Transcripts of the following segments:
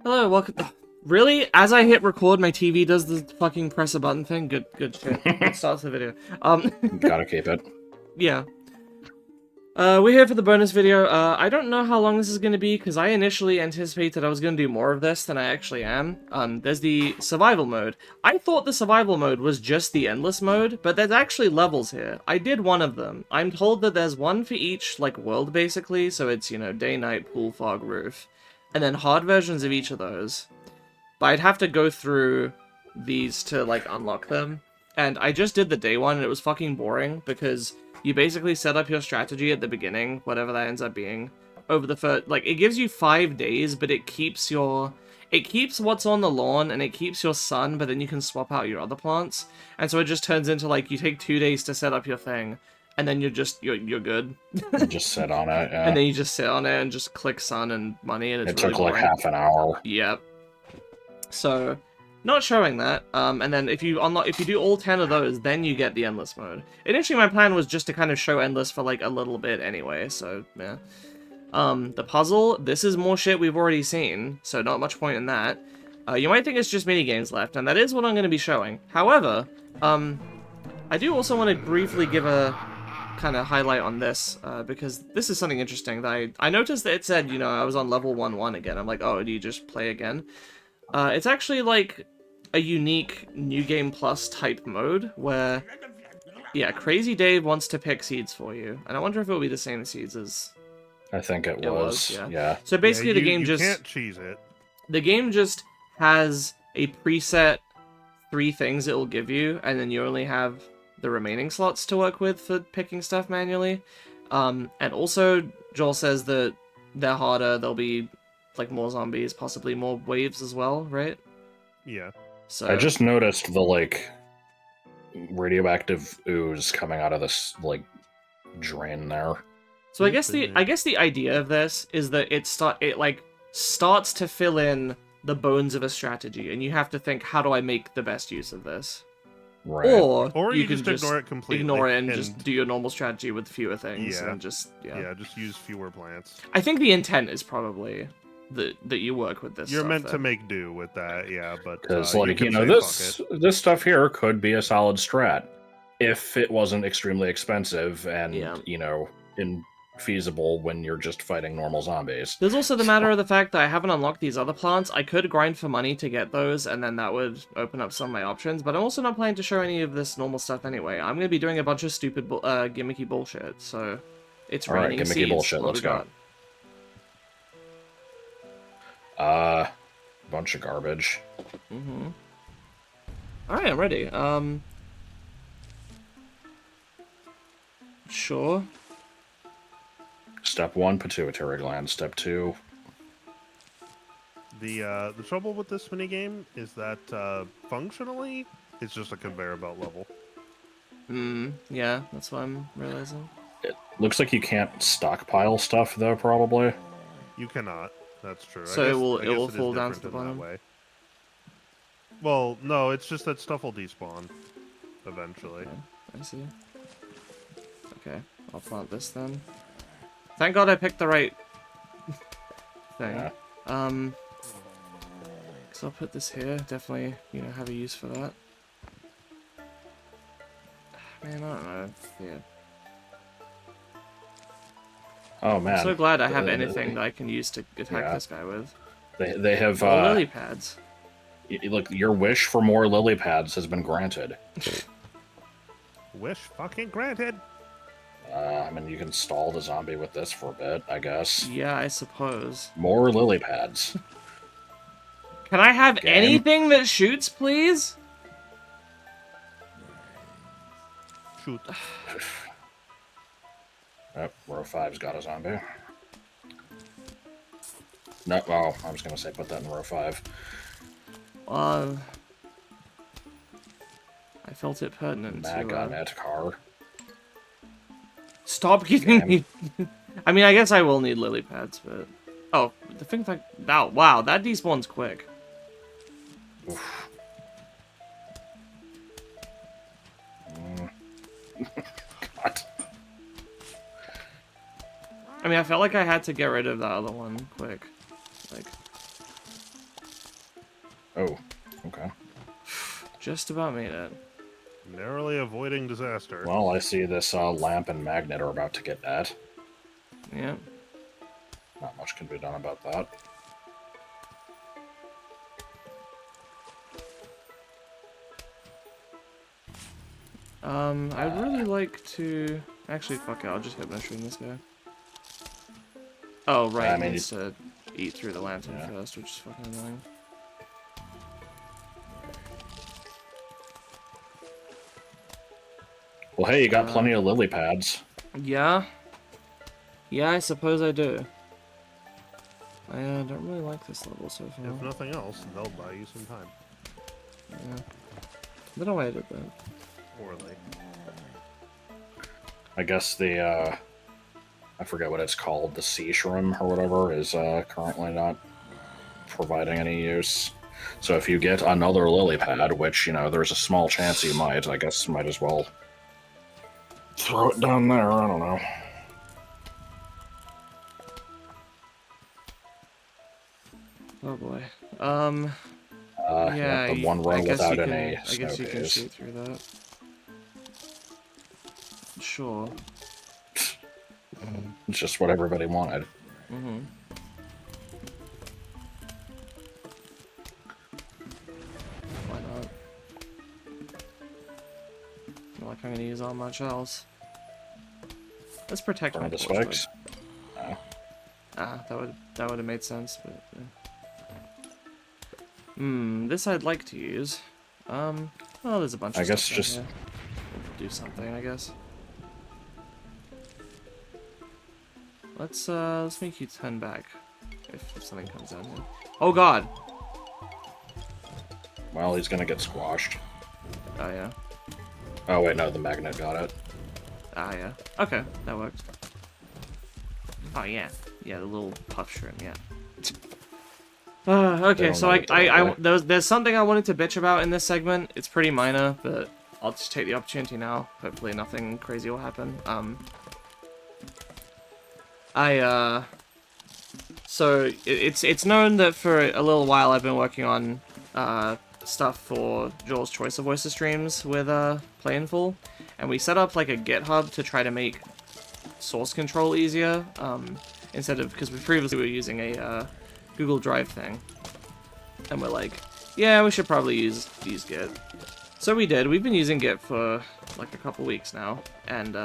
Hello, welcome. Really? As I hit record, my TV does the fucking press a button thing? Good shit. It starts the video. Gotta keep it. Yeah. We're here for the bonus video. I don't know how long this is going to be, because I initially anticipated I was going to do more of this than I actually am. There's the survival mode. I thought the survival mode was just the endless mode, but there's actually levels here. I did one of them. I'm told that there's one for each, like, world, basically, so it's, you know, day, night, pool, fog, roof. And then hard versions of each of those. But I'd have to go through these to, like, unlock them. And I just did the day one, and it was fucking boring, because you basically set up your strategy at the beginning, whatever that ends up being, over the first, like, it gives you 5 days, but it keeps what's on the lawn, and it keeps your sun, but then you can swap out your other plants. And so it just turns into, like, you take 2 days to set up your thing, and then you're good. You just sit on it, yeah. And then you just sit on it and just click sun and money, and it's It really took, like, boring. half an hour. Yep. So, not showing that, and then if you do all 10 of those, then you get the endless mode. Initially, my plan was just to kind of show endless for, like, a little bit anyway, so, yeah. The puzzle, this is more shit we've already seen, so not much point in that. You might think it's just minigames left, and that is what I'm going to be showing. However, I do also want to briefly give a kind of highlight on this, because this is something interesting that I noticed that it said, you know, I was on level 1-1 again. I'm like, oh, do you just play again? It's actually, like, a unique New Game Plus type mode, where, yeah, Crazy Dave wants to pick seeds for you, and I wonder if it'll be the same seeds as... I think it was, yeah. So basically the game you just... can't cheese it. The game just has a preset 3 things it will give you, and then you only have the remaining slots to work with for picking stuff manually. And also, Joel says that they're harder, there'll be, like, more zombies, possibly more waves as well, right? Yeah. So I just noticed the, like, radioactive ooze coming out of this, like, drain there. So I guess the idea of this is that it starts to fill in the bones of a strategy, and you have to think, how do I make the best use of this? Right. Or you can just ignore it completely. Ignore it and just do your normal strategy with fewer things, Yeah. and just just use fewer plants. I think the intent is probably that you work with this. You're stuff meant then. to make do with that, yeah, but Because, you like, can you know, say, "Fuck it." this stuff here could be a solid strat if it wasn't extremely expensive and, Yeah. you know, infeasible when you're just fighting normal zombies. There's also the matter of the fact that I haven't unlocked these other plants. I could grind for money to get those, and then that would open up some of my options, but I'm also not planning to show any of this normal stuff anyway. I'm going to be doing a bunch of stupid, gimmicky bullshit, so it's Alright, raining gimmicky seeds. bullshit, What let's we go. got? Bunch of garbage. Mm-hmm. Alright, I'm ready. Sure. Step 1, pituitary gland. Step 2, The trouble with this minigame is that functionally, it's just a conveyor belt level. Yeah, that's what I'm realizing. it looks like you can't stockpile stuff, though, probably. You cannot. That's true. So I guess it will is fall down to different the in that bottom? way. Well, no, it's just that stuff will despawn eventually. Okay, I see. Okay, I'll plant this then. Thank God I picked the right thing. Yeah. So I'll put this here. Definitely, you know, have a use for that. Man, I don't know. Yeah. Oh, man. I'm so glad I have anything that I can use to attack Yeah. this guy with. They have, More lily pads. look, your wish for more lily pads has been granted. Wish fucking granted. I mean, you can stall the zombie with this for a bit, I guess. Yeah, I suppose. More lily pads. Can I have Game. anything that shoots, please? Shoot. Oh, row 5's got a zombie. No, oh, I was gonna say put that in row 5. I felt it pertinent Mag to, on it, car. Stop giving me... I mean, I guess I will need lily pads, but... Oh, the thing like... Oh, wow, that despawns quick. Oof. God. I mean, I felt like I had to get rid of that other one quick. Like... Oh, okay. Just about made it. Narrowly avoiding disaster. Well, I see this lamp and magnet are about to get dead. Yeah. Not much can be done about that. I'd really like to... Actually, fuck it, I'll just hit mushroom this guy. Oh, right, I he mean, needs to eat through the lantern Yeah. first, which is fucking annoying. Well, hey, you got plenty of lily pads. Yeah? Yeah, I suppose I do. I don't really like this level so far. If nothing else, they'll buy you some time. Yeah. I don't know why I did that. Or they. I guess the, I forget what it's called, the sea shroom or whatever, is currently not providing any use. So if you get another lily pad, which, you know, there's a small chance you might, I guess might as well throw it down there, I don't know. Oh boy. Yeah, the one I row guess you without can, any I guess you can snow shoot through that. Sure. It's just what everybody wanted. Mm-hmm. Why not? Not like I'm gonna use all much else. Let's protect my Burn the torchlight. spikes. Ah, that would have made sense, but this I'd like to use. Well, there's a bunch of I guess stuff just down here. We'll do something, I guess. Let's make you 10 back if something comes down here. Oh god. well, he's gonna get squashed. Oh yeah. Oh wait, no, the magnet got it. Ah yeah. Okay, that worked. Oh yeah. Yeah, the little puff shrimp, yeah. Okay, so there's something I wanted to bitch about in this segment. It's pretty minor, but I'll just take the opportunity now. Hopefully nothing crazy will happen. So it's known that for a little while I've been working on stuff for Joel's Choice of Voices streams with Playinful, and we set up like a GitHub to try to make source control easier. Instead of, because we previously were using a Google Drive thing, and we're like, yeah, we should probably use Git. So we did. We've been using Git for like a couple weeks now, and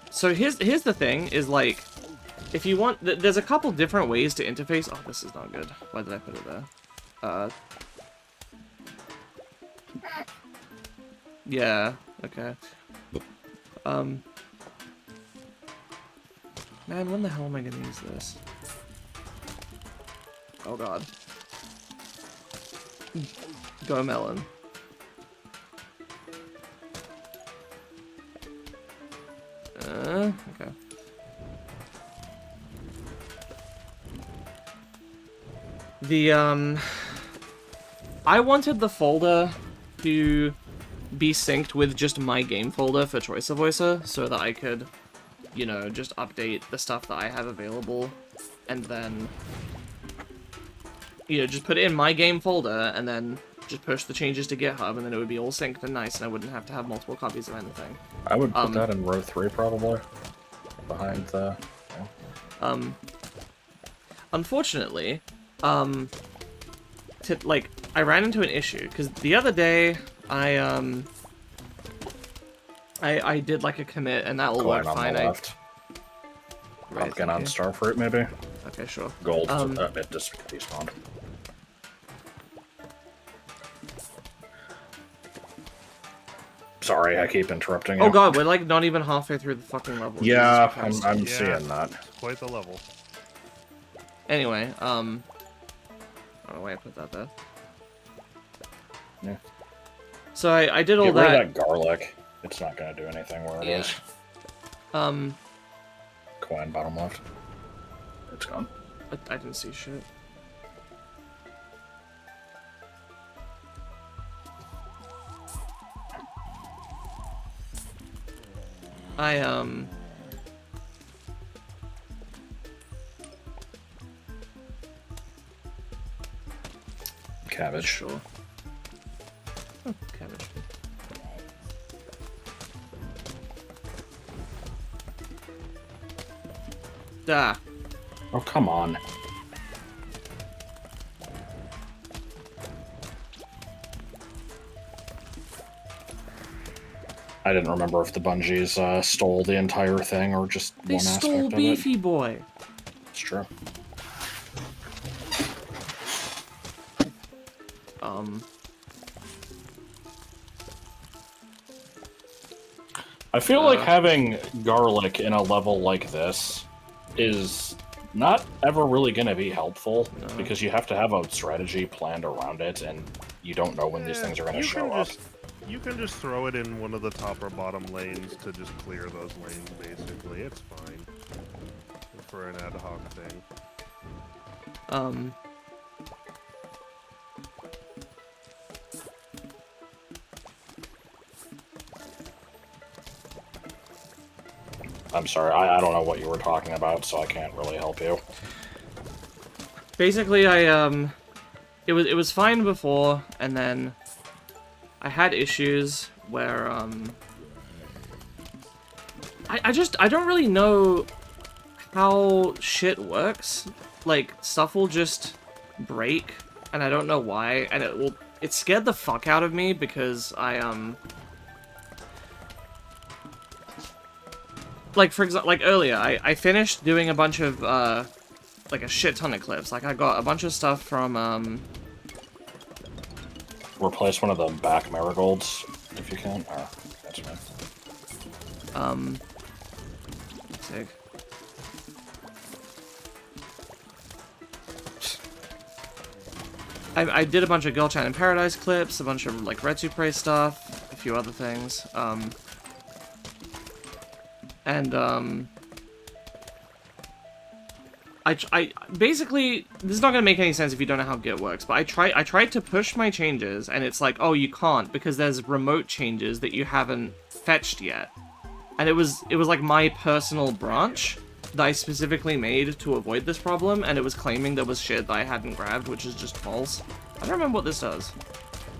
so here's the thing: is like, if you want, there's a couple different ways to interface. Oh, this is not good. Why did I put it there? Yeah. Okay. Man, when the hell am I gonna use this? Oh god. Go melon. Okay. I wanted the folder to be synced with just my game folder for Choice of Voicer, so that I could, you know, just update the stuff that I have available, and then, you know, just put it in my game folder, and then just push the changes to GitHub, and then it would be all synced and nice, and I wouldn't have to have multiple copies of anything. I would put that in row 3, probably. Behind the... Yeah. Unfortunately, I ran into an issue, because the other day, I did like a commit, and that will work fine. Left. Right, Pumpkin on Starfruit, maybe? Okay, sure. Gold, it just despawned. Sorry, I keep interrupting you. Oh god, we're like not even halfway through the fucking level. Yeah, Jesus Christ. I'm seeing that. It's quite the level. Anyway, I don't know why I put that there. Yeah. So I did all Get rid that. of that garlic. It's not gonna do anything where it is. Coin bottom left. It's gone. I didn't see shit. Cabbage. Sure. Oh, cabbage. Ah. Oh, come on. I didn't remember if the Bungies stole the entire thing or just They one stole aspect of it. Beefy Boy. It's true. I feel like having garlic in a level like this is not ever really going to be helpful because you have to have a strategy planned around it, and you don't know when these things are going to show up. You can just throw it in one of the top or bottom lanes to just clear those lanes, basically. It's fine. For an ad hoc thing. I'm sorry, I don't know what you were talking about, so I can't really help you. Basically, it was fine before, and then I had issues where, I don't really know how shit works. Like, stuff will just break, and I don't know why, and it scared the fuck out of me because like, for example, like earlier, I finished doing a bunch of, like a shit ton of clips. Like, I got a bunch of stuff from, Replace one of the back marigolds, if you can. Oh, that's fine. Sick. I did a bunch of Girl Chat in Paradise clips, a bunch of, like, Red Supre stuff, a few other things, I basically, this is not gonna make any sense if you don't know how Git works, but I tried to push my changes, and it's like, oh, you can't, because there's remote changes that you haven't fetched yet. And it was like my personal branch that I specifically made to avoid this problem, and it was claiming there was shit that I hadn't grabbed, which is just false. I don't remember what this does.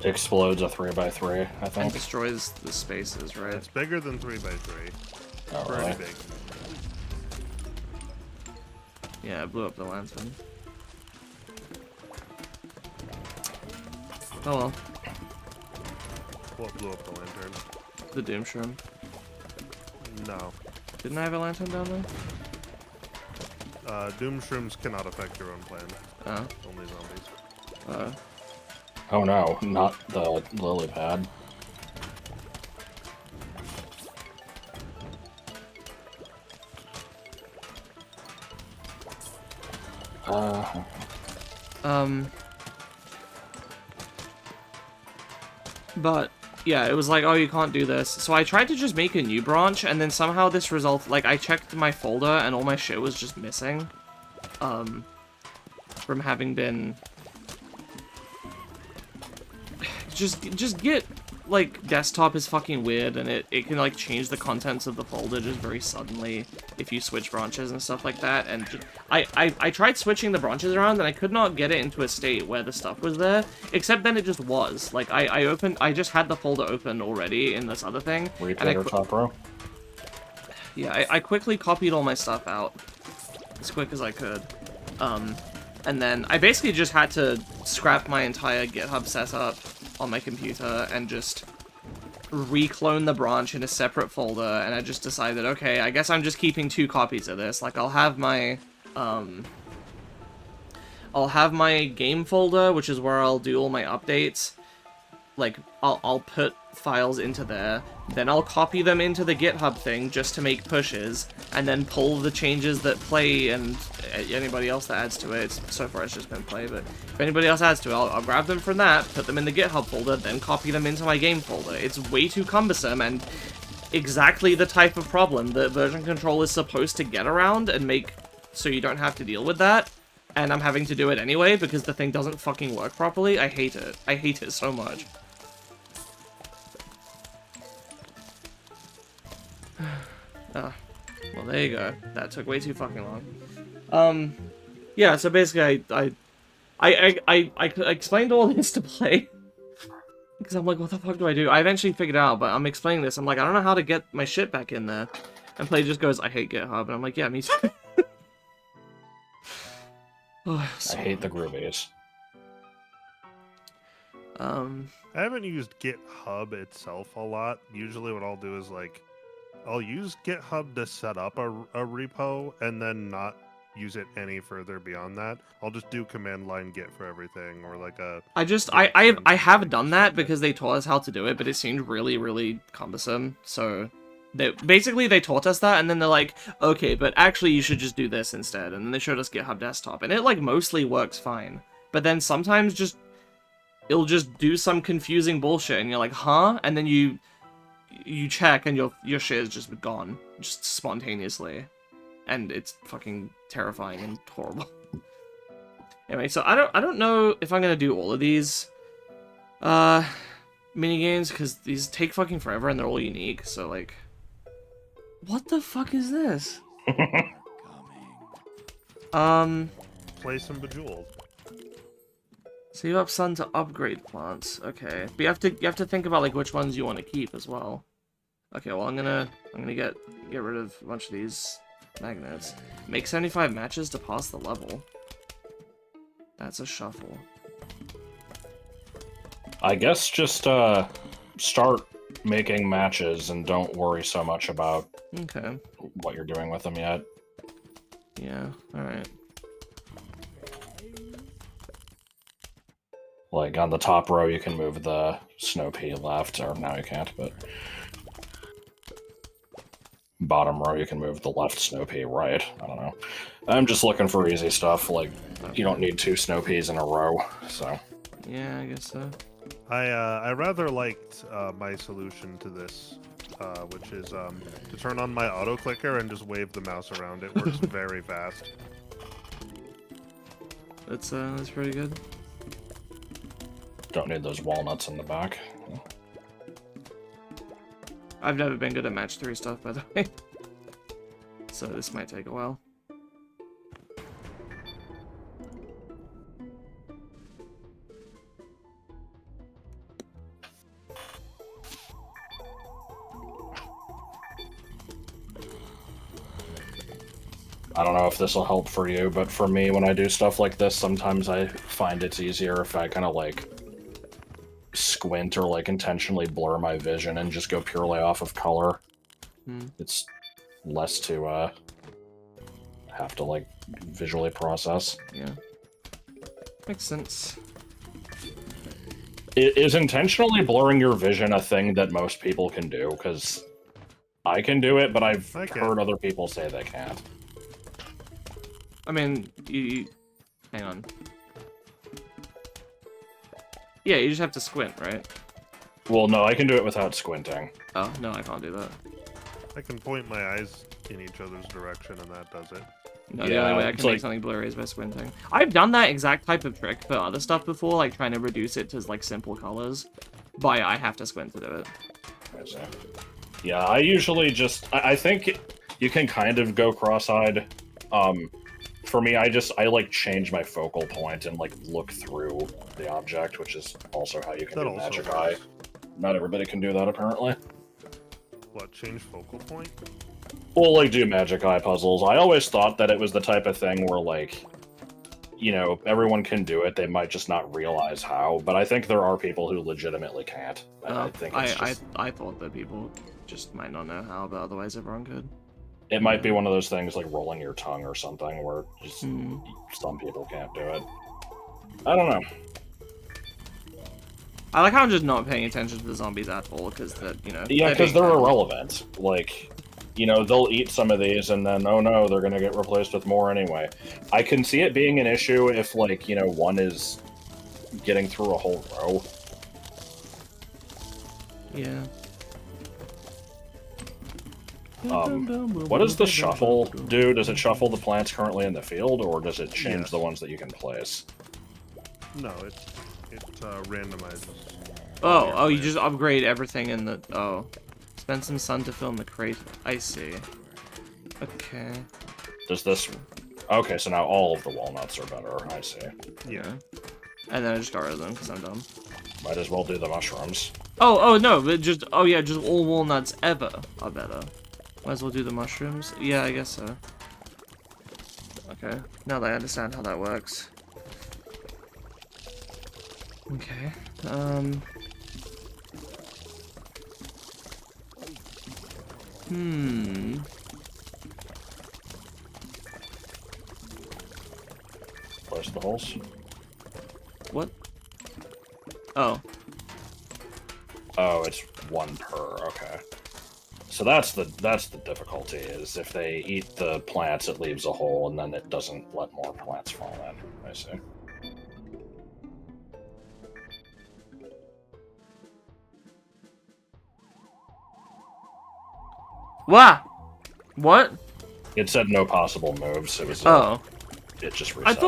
It explodes a 3x3, I And think. destroys the spaces, right? It's bigger than 3x3. Oh, Pretty really? big. Yeah, it blew up the lantern. Oh well. What blew up the lantern? The Doom Shroom. No. Didn't I have a lantern down there? Doom shrooms cannot affect your own plan. Oh. Only zombies. Oh no, not the lily pad. But, yeah, it was like, oh, you can't do this. So I tried to just make a new branch, and then somehow this result, like, I checked my folder, and all my shit was just missing. From having been... Just get, like, desktop is fucking weird, and it can, like, change the contents of the folder just very suddenly if you switch branches and stuff like that, and I tried switching the branches around, and I could not get it into a state where the stuff was there, except then it just was. Like, I just had the folder open already in this other thing. Replay or top row? Yeah, I quickly copied all my stuff out as quick as I could. And then I basically just had to scrap my entire GitHub setup on my computer and just reclone the branch in a separate folder, and I just decided, okay, I guess I'm just keeping 2 copies of this. Like, I'll have my game folder, which is where I'll do all my updates. Like, I'll put files into there, then I'll copy them into the GitHub thing just to make pushes, and then pull the changes that Play and anybody else that adds to it. So far it's just been Play, but if anybody else adds to it, I'll grab them from that, put them in the GitHub folder, then copy them into my game folder. It's way too cumbersome, and exactly the type of problem that version control is supposed to get around and make so you don't have to deal with that. And I'm having to do it anyway because the thing doesn't fucking work properly. I hate it. I hate it so much. Well, there you go. That took way too fucking long. Yeah, so basically I I explained all this to Play. Because I'm like, what the fuck do I do? I eventually figured it out, but I'm explaining this. I'm like, I don't know how to get my shit back in there. And Play just goes, I hate GitHub. And I'm like, yeah, me too. Oh, so... I hate the groovies. I haven't used GitHub itself a lot. Usually what I'll do is, like, I'll use GitHub to set up a repo and then not use it any further beyond that. I'll just do command line git for everything, or like a... I have done that because they taught us how to do it, but it seemed really, really cumbersome. So they taught us that, and then they're like, okay, but actually you should just do this instead. And then they showed us GitHub Desktop, and it like mostly works fine. But then sometimes it'll just do some confusing bullshit, and you're like, huh? And then you check, and your shit is just gone, just spontaneously. And it's fucking terrifying and horrible. Anyway, so I don't know if I'm gonna do all of these minigames, because these take fucking forever and they're all unique, so like... What the fuck is this? Play some Bejeweled. Save up sun to upgrade plants. Okay. But you have to think about like which ones you want to keep as well. Okay, well I'm gonna get rid of a bunch of these magnets. Make 75 matches to pass the level. That's a shuffle. I guess just start making matches and don't worry so much about what you're doing with them yet. Yeah, alright. Like, on the top row, you can move the snow pea left, or now you can't, but... Bottom row, you can move the left snow pea right. I don't know. I'm just looking for easy stuff, like, you don't need 2 snow peas in a row, so... Yeah, I guess so. I rather liked my solution to this, which is to turn on my auto clicker and just wave the mouse around. It works very fast. That's pretty good. Don't need those walnuts in the back. I've never been good at match 3 stuff, by the way. So this might take a while. I don't know if this will help for you, but for me, when I do stuff like this, sometimes I find it's easier if I kind of, like, squint or, like, intentionally blur my vision and just go purely off of color. It's less to, have to, like, visually process. Yeah. Makes sense. Is intentionally blurring your vision a thing that most people can do? Because I can do it, but I've heard other people say they can't. I mean, hang on. Yeah, you just have to squint, right? Well, no, I can do it without squinting. Oh, no, I can't do that. I can point my eyes in each other's direction and that does it. No, the only way I can make something blurry is by squinting. I've done that exact type of trick for other stuff before, like trying to reduce it to, like, simple colors. But I have to squint to do it. Yeah, I usually just... I think you can kind of go cross-eyed. For me, I like, change my focal point and, like, look through the object, which is also how you can do Magic Eye. Not everybody can do that, apparently. What, change focal point? Well, like, do Magic Eye puzzles. I always thought that it was the type of thing where, like, you know, everyone can do it, they might just not realize how, but I think there are people who legitimately can't. I think it's just... I thought that people just might not know how, but otherwise everyone could. It might be one of those things like rolling your tongue or something where just some people can't do it. I don't know. I like how I'm just not paying attention to the zombies at all, because that, you know... Yeah, because they're irrelevant. Like, you know, they'll eat some of these and then, oh no, they're gonna get replaced with more anyway. I can see it being an issue if, like, you know, one is getting through a whole row. Yeah. What does the shuffle do? Does it shuffle the plants currently in the field, or does it change the ones that you can place? No, it randomizes. Oh, you just upgrade everything in the... Oh. Spend some sun to fill in the crate. I see. Okay. Does this Okay, so now all of the walnuts are better. I see. Yeah. And then I just started them because I'm dumb. Might as well do the mushrooms. Oh no, but just just all walnuts ever are better. Might as well do the mushrooms. Yeah, I guess so. Okay, now that I understand how that works. Okay. Close the holes. What? Oh. Oh, it's one per. Okay. So that's the difficulty, is if they eat the plants, it leaves a hole, and then it doesn't let more plants fall in. I see. Wah! What? It said no possible moves. It was. Oh. It just reset.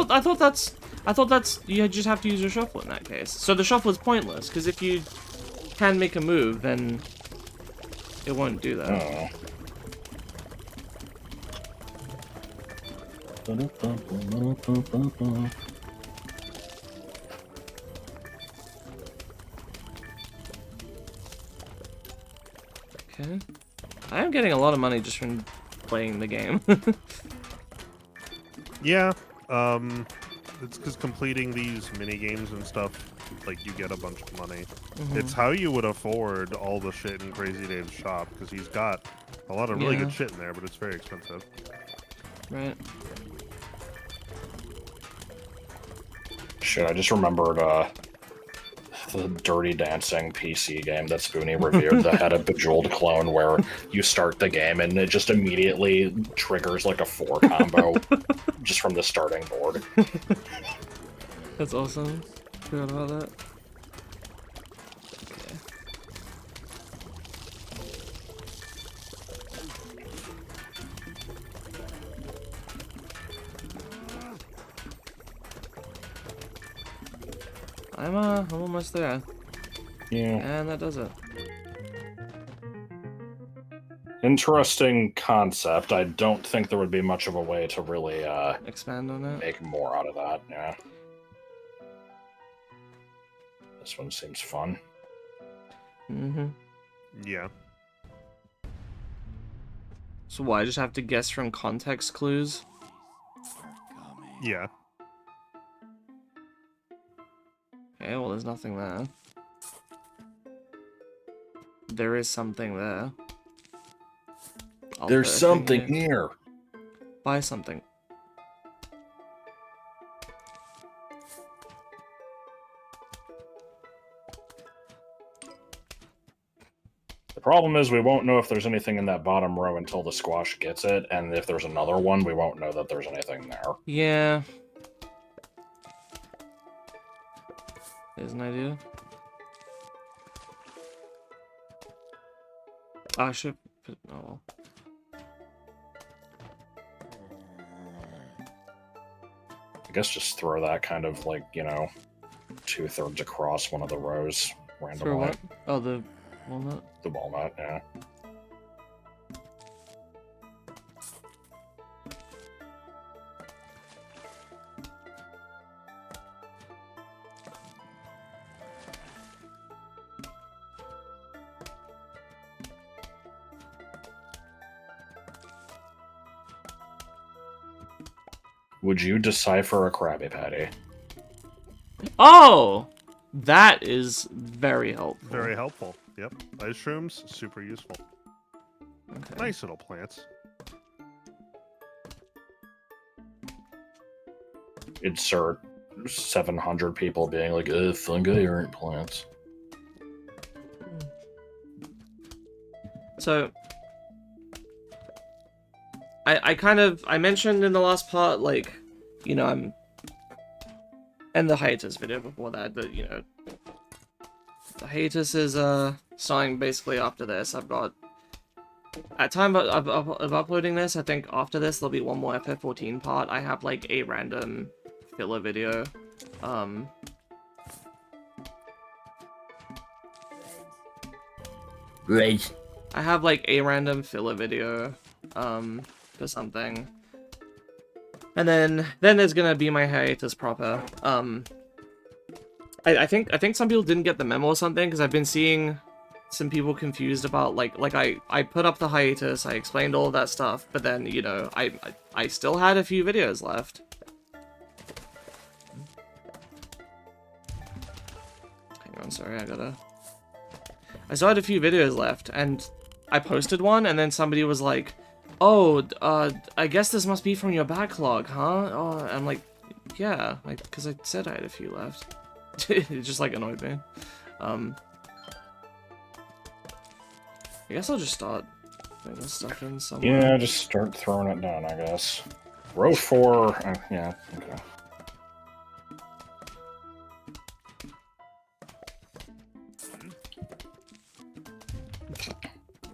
I thought that's you just have to use your shuffle in that case. So the shuffle is pointless because if you can make a move, then it won't do that. Oh. Okay. I am getting a lot of money just from playing the game. Yeah. It's because completing these mini games and stuff, like, you get a bunch of money. It's how you would afford all the shit in Crazy Dave's shop, because he's got a lot of really good shit in there, but it's very expensive. Right. Shit, I just remembered the Dirty Dancing PC game that Spoonie reviewed that had a Bejeweled clone where you start the game and it just immediately triggers like a 4 combo just from the starting board. That's awesome. Forgot about that. Okay. I'm almost there. Yeah. And that does it. Interesting concept. I don't think there would be much of a way to really Expand on it. make more out of that. Yeah. This one seems fun. Yeah. So what, I just have to guess from context clues? Yeah. Okay, well there's nothing there. There is something there. There's something here. Buy something. The problem is we won't know if there's anything in that bottom row until the squash gets it, and if there's another one, we won't know that there's anything there. Yeah. There's an idea. Oh, I should put... Oh, well. I guess just throw that kind of like, you know, 2/3 across one of the rows randomly. For what? Oh, the walnut? The walnut, yeah. Would you decipher a Krabby Patty? Oh! That is very helpful. Very helpful. Yep. Mushrooms, super useful. Okay. Nice little plants. Insert 700 people being like, fungi aren't plants. So... I mentioned in the last part, like, you know, I'm... And the hiatus video before that, you know... The hiatus is, starting basically after this. I've got... At time of uploading this, I think after this there'll be one more FF14 part. I have, like, a random filler video. Right. I have, like, a random filler video, for something. And then there's gonna be my hiatus proper. I think some people didn't get the memo or something, because I've been seeing some people confused about, like I put up the hiatus, I explained all of that stuff, but then, you know, I still had a few videos left. Hang on, sorry, I still had a few videos left, and I posted one, and then somebody was like, oh, I guess this must be from your backlog, huh? Oh, I'm like, yeah, like, because I said I had a few left. It just, like, annoyed me. I guess I'll just start putting this stuff in somewhere. Yeah, just start throwing it down, I guess. Row 4, yeah, okay.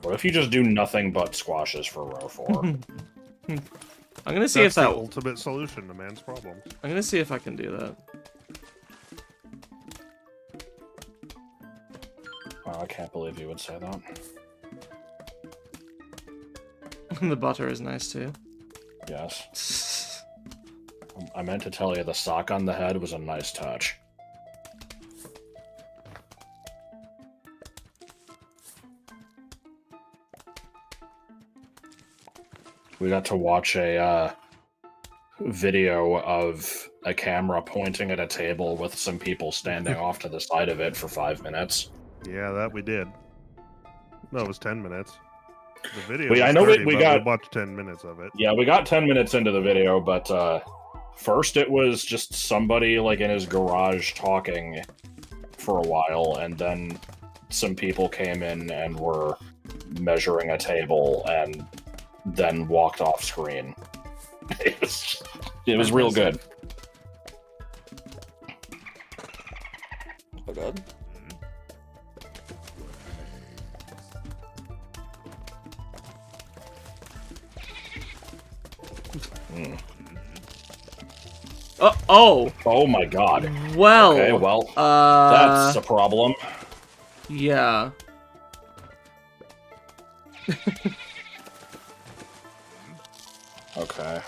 What if you just do nothing but squashes for row 4? I'm gonna see That's if the that. ultimate solution to man's problems. I'm gonna see if I can do that. Oh, I can't believe you would say that. The butter is nice too. Yes. I meant to tell you the sock on the head was a nice touch. We got to watch a video of a camera pointing at a table with some people standing off to the side of it for 5 minutes. Yeah, that we did. No, it was 10 minutes. The video Well, yeah, was I know 30, we but got- we watched 10 minutes of it. Yeah, we got 10 minutes into the video, but first it was just somebody like in his garage talking for a while, and then some people came in and were measuring a table and then walked off screen. It was real good. Oh god. Mm. Oh! Oh my god. Well, Okay, well, that's a problem. yeah. Okay,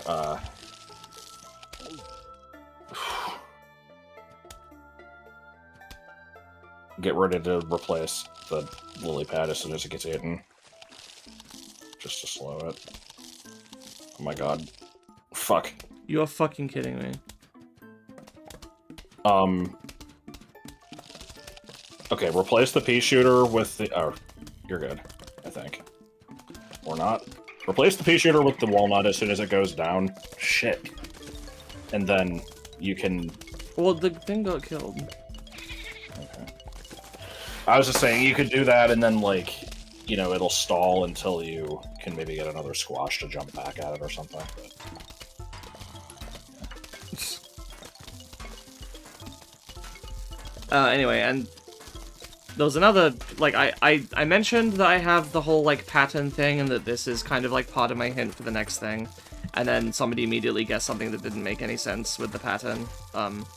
get ready to replace the lily pad as soon as it gets eaten. Just to slow it. Oh my god. Fuck. You are fucking kidding me. Okay, replace the pea shooter with the... Oh, you're good, I think. Or not. Replace the pea shooter with the walnut as soon as it goes down. Shit. And then you can... Well, the thing got killed. Okay. I was just saying, you could do that and then, like, you know, it'll stall until you can maybe get another squash to jump back at it or something. But... Anyway, and there was another, like, I mentioned that I have the whole, like, pattern thing, and that this is kind of, like, part of my hint for the next thing. And then somebody immediately guessed something that didn't make any sense with the pattern.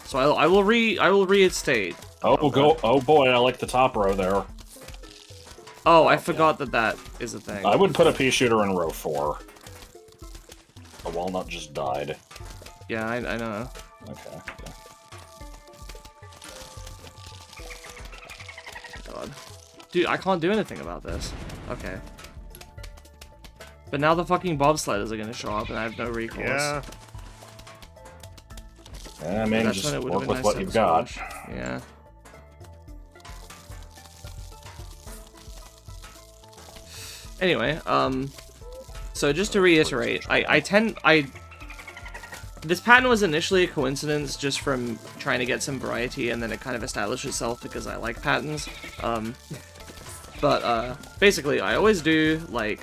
So I will reinstate. Oh boy, I like the top row there. Oh, I forgot that is a thing. I would put a pea shooter in row 4. The walnut just died. Yeah, I know. Okay. Yeah. God. Dude, I can't do anything about this. Okay. But now the fucking bobsledders are gonna show up and I have no recourse. Yeah. I mean, That's just when it would've work been with nice what to you've have a got. squash. Yeah. Anyway, so just to reiterate, this pattern was initially a coincidence just from trying to get some variety, and then it kind of established itself because I like patterns. But basically, I always do, like...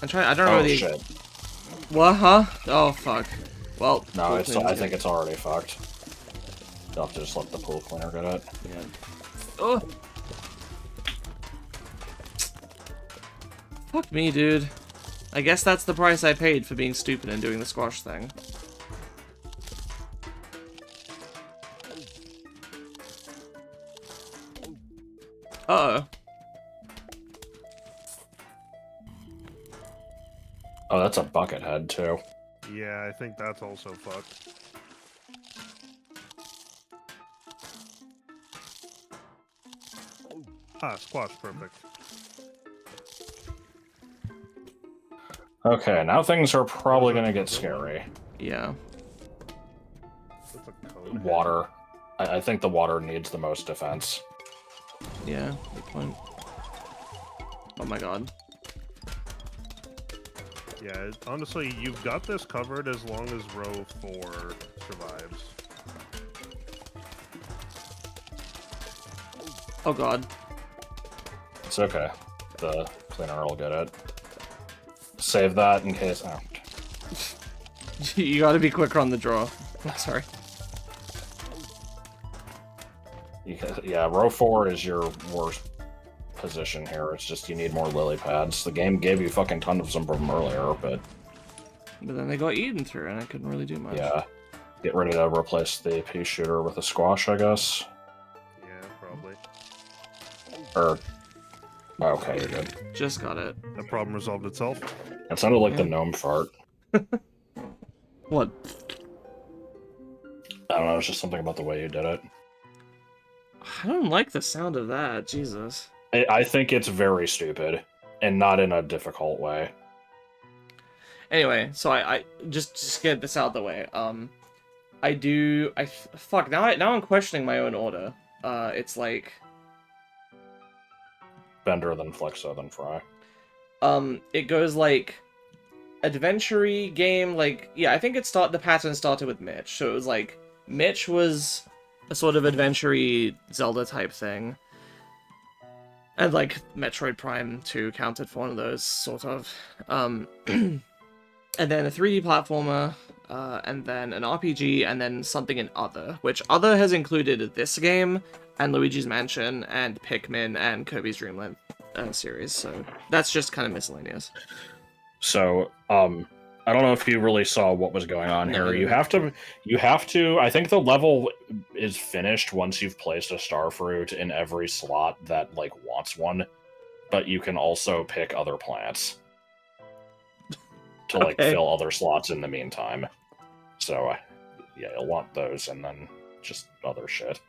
I don't know Oh the... shit. What, huh? Oh, fuck. Well, No, pool it's, cleaner's I think good. it's already fucked. You'll have to just let the pool cleaner get it. Yeah. Oh! Fuck me, dude. I guess that's the price I paid for being stupid and doing the squash thing. Uh-oh. Oh, that's a bucket head, too. Yeah, I think that's also fucked. Ah, squash, perfect. Okay, now things are probably What was gonna that, get scary. Yeah. That's a code hit. Water. I think the water needs the most defense. Yeah, good point. Oh my god. Yeah, honestly, you've got this covered as long as row 4 survives. Oh god. It's okay. The cleaner will get it. Save that in case. Oh. You gotta be quicker on the draw. I'm sorry. Yeah, row 4 is your worst position here. It's just you need more lily pads. The game gave you fucking tons of them earlier, but But then they got eaten through and I couldn't really do much. yeah. Get ready to replace the pea shooter with a squash, I guess. Yeah, probably. Or okay, you're good. Just got it. That problem resolved itself. It sounded like the Yeah. gnome fart. What? I don't know, it's just something about the way you did it. I don't like the sound of that. Jesus. I think it's very stupid, and not in a difficult way. Anyway, so I just get this out of the way. Fuck, now I'm questioning my own order. It's like, Bender, then Flexo, then Fry. it goes like adventure-y game, like, yeah, I think the pattern started with Mitch. So it was like Mitch was a sort of adventure-y Zelda type thing. And like Metroid Prime 2 counted for one of those, sort of. And then a 3D platformer, and then an RPG, and then something in Other, which Other has included this game, and Luigi's Mansion, and Pikmin, and Kirby's Dream Land series, so that's just kind of miscellaneous. So, I don't know if you really saw what was going on No, here. You have to, I think the level is finished once you've placed a star fruit in every slot that, like, wants one, but you can also pick other plants to, like, Okay. fill other slots in the meantime. So, yeah, you'll want those, and then just other shit.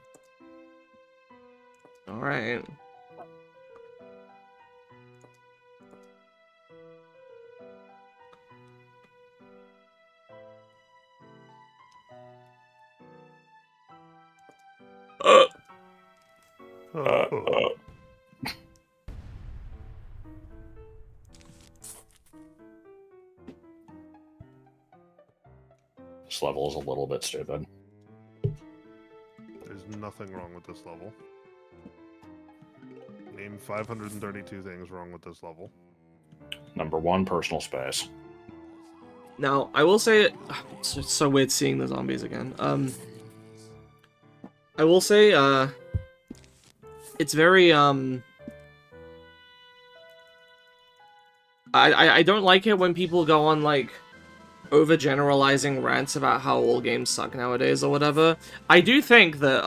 Alright. Oh. This level is a little bit stupid. There's nothing wrong with this level. Name 532 things wrong with this level. Number 1, personal space. Now, I will say, it's so weird seeing the zombies again. I will say, it's very, I don't like it when people go on, like, overgeneralizing rants about how all games suck nowadays or whatever. I do think that,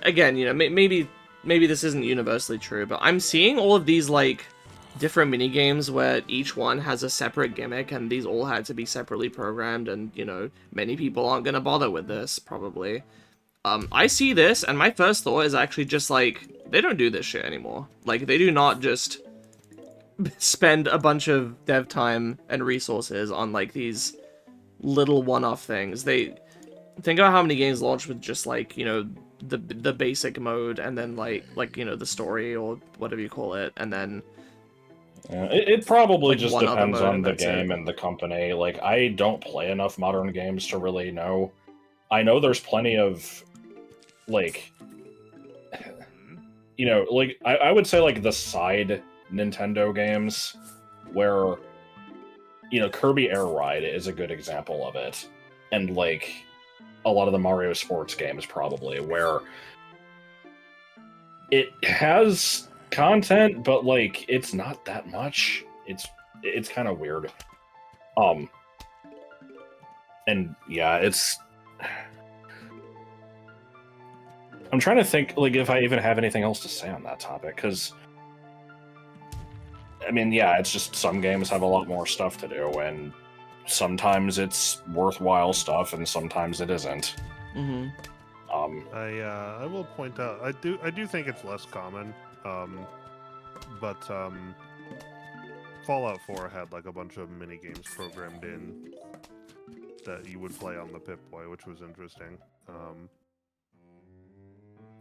again, you know, maybe this isn't universally true, but I'm seeing all of these, like, different minigames where each one has a separate gimmick, and these all had to be separately programmed, and, you know, many people aren't gonna bother with this, probably. I see this, and my first thought is actually just, like, they don't do this shit anymore. Like, they do not just spend a bunch of dev time and resources on, like, these little one-off things. They... Think about how many games launch with just, like, you know, the basic mode, and then, like, you know, the story, or whatever you call it, and then... It probably like, just one other depends mode, on and the that's game it. and the company. Like, I don't play enough modern games to really know. I know there's plenty of, like, you know, like, I would say, like, the side Nintendo games where, you know, Kirby Air Ride is a good example of it. And, like, a lot of the Mario sports games probably, where it has content, but, like, it's not that much. It's kind of weird. And yeah, it's... I'm trying to think, like, if I even have anything else to say on that topic, because I mean, yeah, it's just some games have a lot more stuff to do, and sometimes it's worthwhile stuff, and sometimes it isn't. Mm-hmm. I will point out I do think it's less common, but Fallout 4 had like a bunch of mini games programmed in that you would play on the Pip-Boy, which was interesting.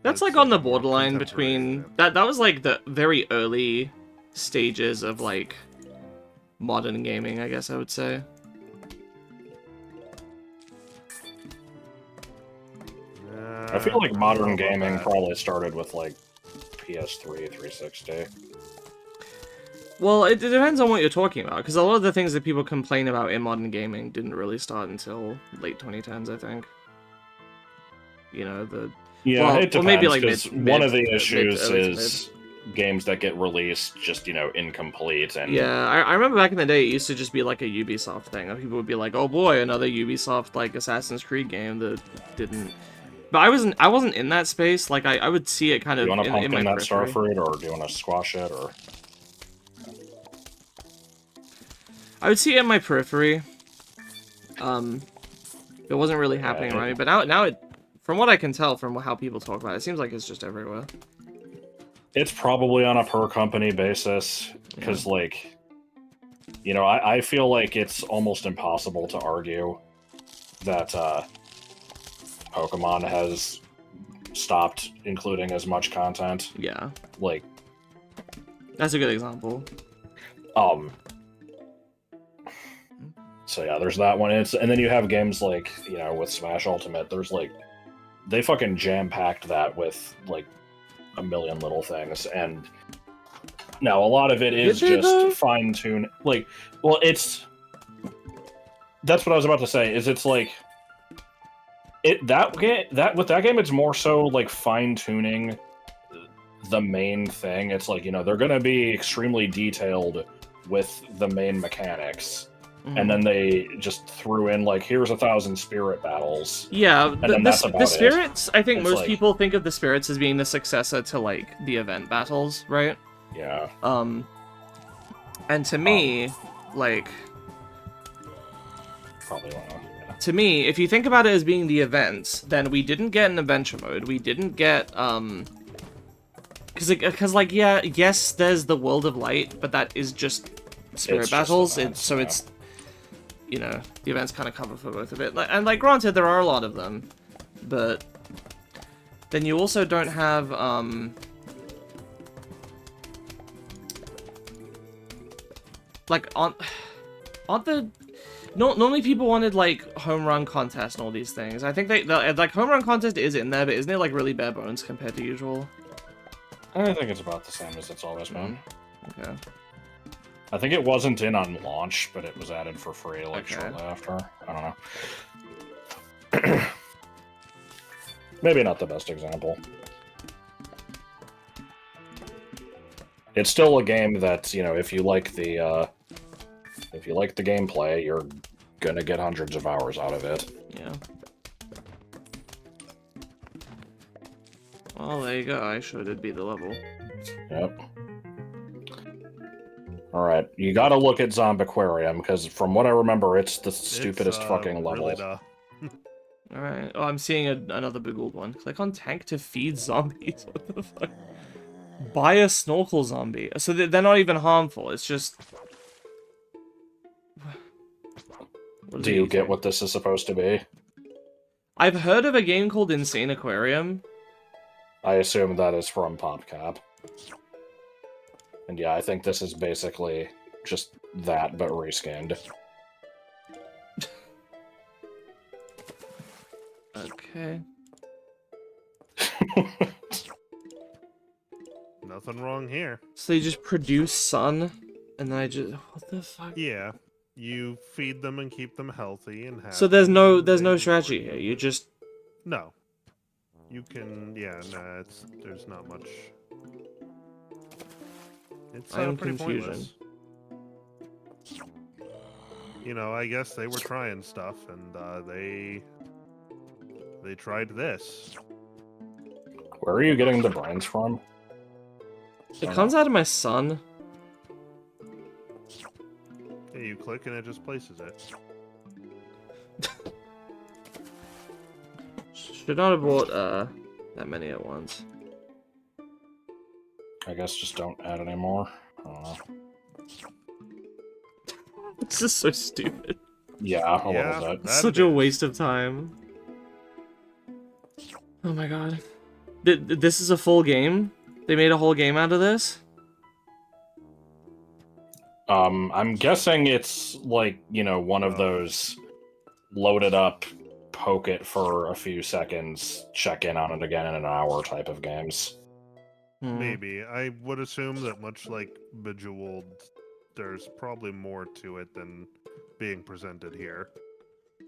That's like on the borderline between that was like the very early stages of like modern gaming, I guess I would say. I feel like modern gaming that. probably started with like PS3, 360. Well, it depends on what you're talking about, because a lot of the things that people complain about in modern gaming didn't really start until late 2010s, I think. You know, the... Yeah, well, it depends, or maybe like because mid, one of the mid to issues early to is games that get released just, you know, incomplete. And yeah, I remember back in the day, it used to just be like a Ubisoft thing. And people would be like, "Oh boy, another Ubisoft like Assassin's Creed game that didn't." But I wasn't in that space. Like I would see it kind Do of you want to in my pumpkin that periphery. Starfruit, or do you want to squash it, or... I would see it in my periphery. It wasn't really happening around me, but now it, from what I can tell from how people talk about it, it seems like it's just everywhere. It's probably on a per-company basis, because, like, you know, I feel like it's almost impossible to argue that Pokemon has stopped including as much content. Yeah. Like... That's a good example. So yeah, there's that one. And then you have games like, you know, with Smash Ultimate, there's like... They fucking jam-packed that with, like, a million little things, and now a lot of it is just fine-tune. Like, well, it's... That's what I was about to say, is it's like... With that game, it's more so, like, fine-tuning the main thing. It's like, you know, they're gonna be extremely detailed with the main mechanics. And then they just threw in, like, here's 1,000 spirit battles. Yeah, the spirits, I think it's most like... people think of the spirits as being the successor to, like, the event battles, right? Yeah. And to me, like... Probably won't. Yeah. To me, if you think about it as being the events, then we didn't get an adventure mode, we didn't get, Because, like, yeah, yes, there's the World of Light, but that is just spirit battles, so it's... You know, the events kind of cover for both of it. And, like, granted, there are a lot of them, but then you also don't have, like, aren't the... Normally people wanted, like, home run contest and all these things. I think like, home run contest is in there, but isn't it, like, really bare bones compared to usual? I think it's about the same as it's always been. Okay. I think it wasn't in on launch, but it was added for free, like, shortly after. I don't know. Maybe not the best example. It's still a game that, you know, if you like the gameplay, you're gonna get hundreds of hours out of it. Yeah. Well, there you go. I showed it'd be the level. Yep. Alright, you gotta look at Zombiquarium, because from what I remember, it's the stupidest fucking level. Really Alright. Oh, I'm seeing another Biggled one. Click on tank to feed zombies. What the fuck? Buy a snorkel zombie. So they're not even harmful. It's just... Do you get what this is supposed to be? I've heard of a game called Insane Aquarium. I assume that is from PopCap. And yeah, I think this is basically just that, but reskinned. Okay. Nothing wrong here. So they just produce sun, and then I just... What the fuck? Yeah. You feed them and keep them healthy and happy. So there's no strategy here. You just... No. You can... Yeah, nah, there's not much... It's I'm pretty confusion. pointless. You know, I guess they were trying stuff, and they tried this. Where are you getting the brains from? It comes out of my sun. Yeah, you click and it just places it. Should not have bought that many at once. I guess just don't add any more. I don't know. This is so stupid. Yeah, a Yeah, little bit. that Such it a is. waste of time. Oh my god. This is a full game? They made a whole game out of this? I'm guessing it's like, you know, one of those load it up, poke it for a few seconds, check in on it again in an hour type of games. Maybe. I would assume that much like Bejeweled, there's probably more to it than being presented here.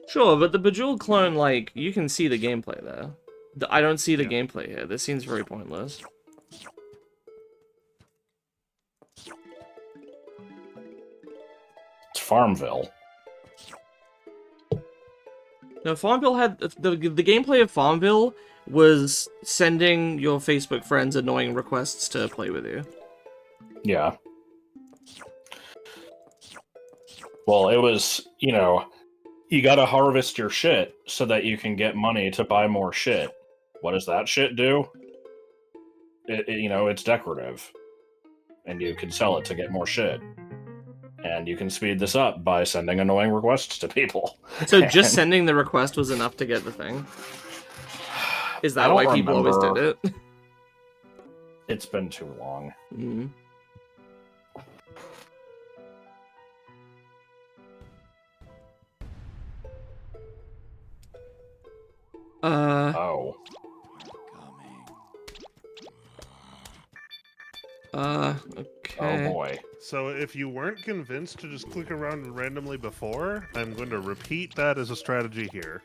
Sure, but the Bejeweled clone, like, you can see the gameplay there. I don't see the Yeah. gameplay here. This seems very pointless. It's Farmville. No, Farmville had... The gameplay of Farmville was sending your Facebook friends annoying requests to play with you. Yeah. Well, it was, you know, you gotta harvest your shit so that you can get money to buy more shit. What does that shit do? You know, it's decorative. And you can sell it to get more shit. And you can speed this up by sending annoying requests to people. So just sending the request was enough to get the thing? Is I that don't why people always did remember. it? It's been too long. Mm. Oh. Okay. Oh boy. So if you weren't convinced to just click around randomly before, I'm going to repeat that as a strategy here.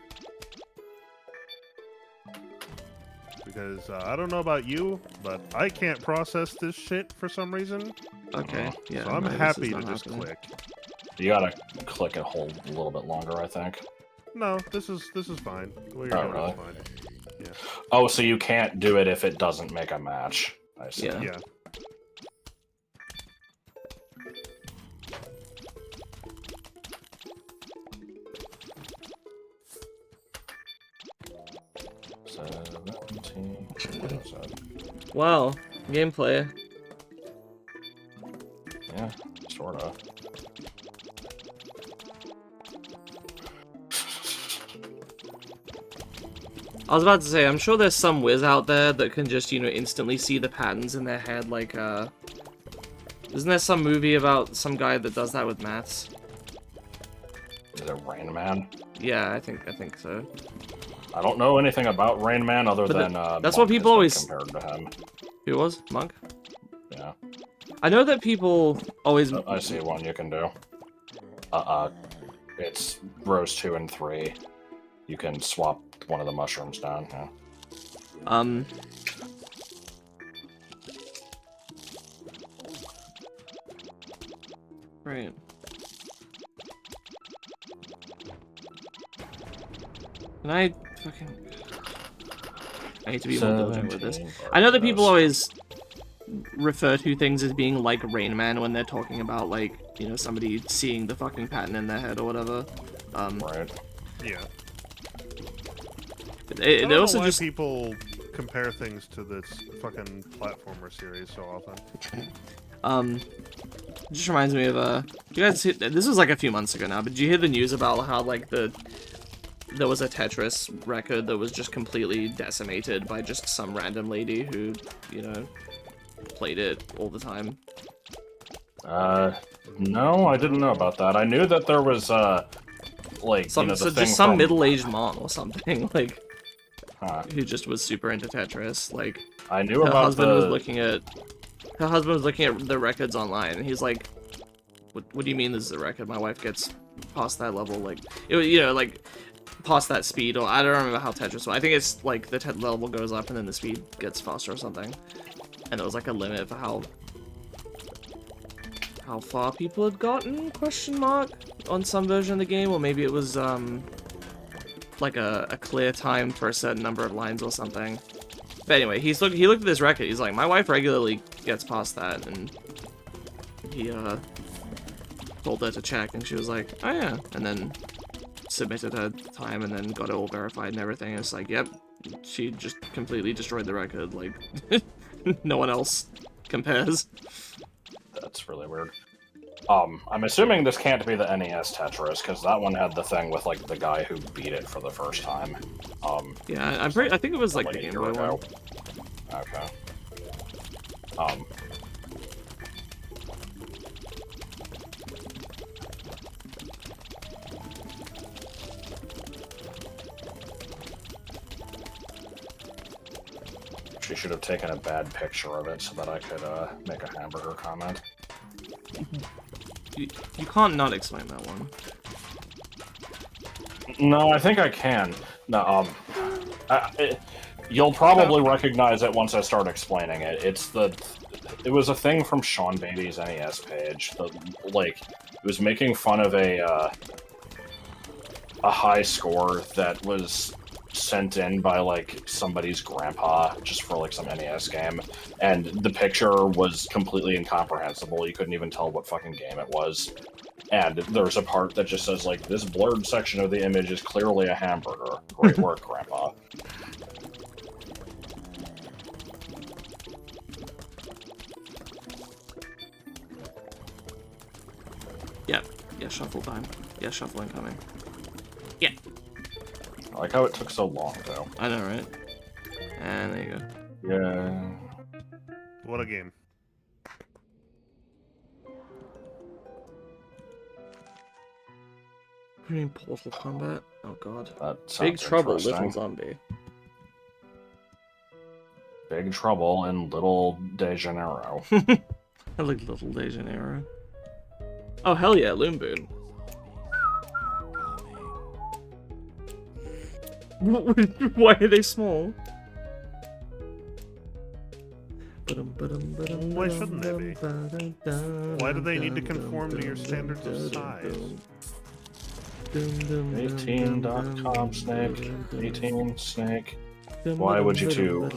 Because I don't know about you, but I can't process this shit for some reason. Okay, yeah. So I'm no, this is happy to not just happening. click. You gotta click and hold a little bit longer, I think. No, this is fine. The way you're Oh, doing really? it's fine. Oh, so you can't do it if it doesn't make a match. I see. Yeah. Yeah. What is that? Wow, gameplay. Yeah, sorta. I was about to say, I'm sure there's some whiz out there that can just, you know, instantly see the patterns in their head, like, Isn't there some movie about some guy that does that with maths? Is it Rain Man? Yeah, I think so. I don't know anything about Rain Man other But than that's Monk what people has been always- compared to him. Who was? Monk? Yeah. I know that people always... I see one you can do. It's rows 2 and 3. You can swap one of the mushrooms down. Yeah. Right. Can I fucking... I need to be more diligent with this. I know that people always refer to things as being like Rain Man when they're talking about, like, you know, somebody seeing the fucking pattern in their head or whatever. Right. Yeah. I It don't know also why just... people compare things to this fucking platformer series so often. Just reminds me of, you guys, this was like a few months ago now, but did you hear the news about how, like, there was a Tetris record that was just completely decimated by just some random lady who, you know, played it all the time? No, I didn't know about that. I knew that there was, like, Some, you know, the so thing just some from... middle-aged mom or something, like, Huh. who just was super into Tetris. Like, I knew her about husband the... was looking at the records online, and he's like, what do you mean this is a record? My wife gets past that level, like, it was, you know, like, past that speed, or I don't remember how Tetris was. I think it's, like, the level goes up and then the speed gets faster or something. And there was, like, a limit for how far people had gotten, question mark, on some version of the game, or maybe it was, like a clear time for a certain number of lines or something. But anyway, he looked at this record, he's like, my wife regularly gets past that, and he told her to check, and she was like, oh yeah, and then submitted her time, and then got it all verified and everything. It's like, yep, she just completely destroyed the record. Like, no one else compares. That's really weird. I'm assuming this can't be the NES Tetris, because that one had the thing with, like, the guy who beat it for the first time. Yeah, I think it was, like, the a Game year Boy ago. one. Okay. She should have taken a bad picture of it so that I could, make a hamburger comment. You can't not explain that one. No, I think I can. No, you'll probably recognize it once I start explaining it. It was a thing from Sean Baby's NES page. It was making fun of a high score that was sent in by, like, somebody's grandpa, just for, like, some NES game, and the picture was completely incomprehensible. You couldn't even tell what fucking game it was. And there's a part that just says, like, this blurred section of the image is clearly a hamburger. Great work, Grandpa. Yeah, shuffle time. Yeah, shuffle incoming. Yeah. I like how it took so long, though. I know, right? And there you go. Yeah. What a game. Green Portal Combat? Oh god. That sounds Big Trouble, interesting. Little Zombie. Big Trouble in Little De Janeiro. I like Little De Janeiro. Oh, hell yeah, Loon Boon. Why are they small? Why shouldn't they be? Why do they need to conform to your standards of size? 18.com snake. 18 snake. Why would you too?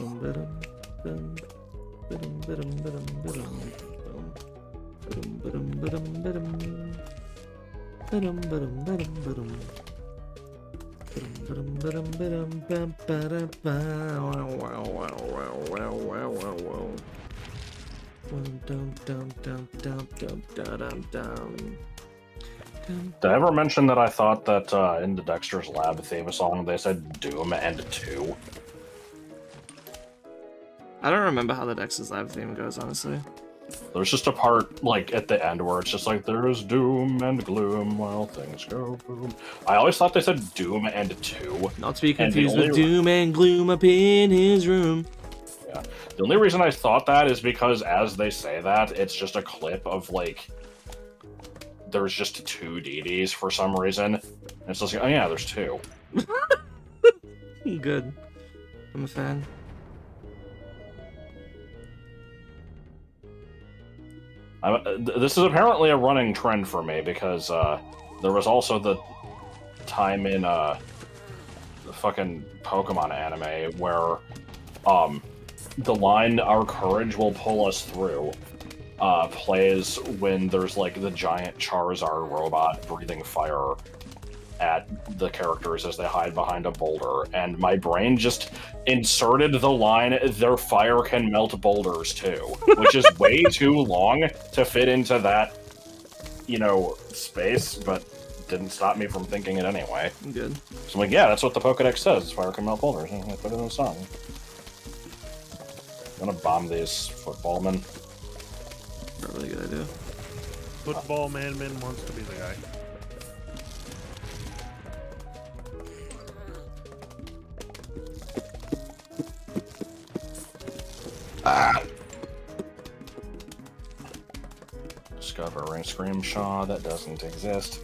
Did I ever mention that I thought that in the Dexter's Lab theme song they said Doom and 2? I don't remember how the Dexter's Lab theme goes, honestly. There's just a part, like, at the end where it's just like, there's doom and gloom while things go boom. I always thought they said Doom and 2. Not to be And the confused with only- Doom and Gloom up in his room. Yeah. The only reason I thought that is because as they say that, it's just a clip of, like, there's just 2 deities for some reason. And it's just like, oh yeah, there's 2. Good. I'm a fan. This is apparently a running trend for me because there was also the time in the fucking Pokemon anime where the line "Our courage will pull us through" plays when there's like the giant Charizard robot breathing fire at the characters as they hide behind a boulder, and my brain just inserted the line, their fire can melt boulders too, which is way too long to fit into that, you know, space, but didn't stop me from thinking it anyway. Good. So I'm like, yeah, that's what the Pokedex says, fire can melt boulders, and I put it in the song. I'm gonna bomb these football men. Probably a good idea. Football Man wants to be the guy. Discovering Screamshaw that doesn't exist.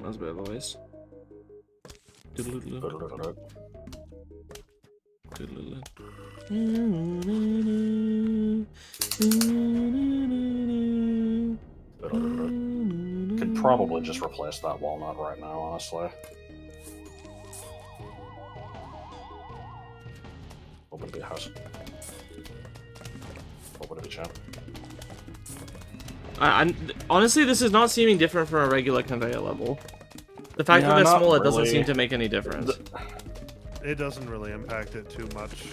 That was a bit of a waste. Could probably just replace that walnut right now, honestly. What would it be, house? What would it be, champ? Honestly, this is not seeming different from a regular conveyor level. The fact that they're smaller doesn't seem to make any difference. It doesn't really impact it too much.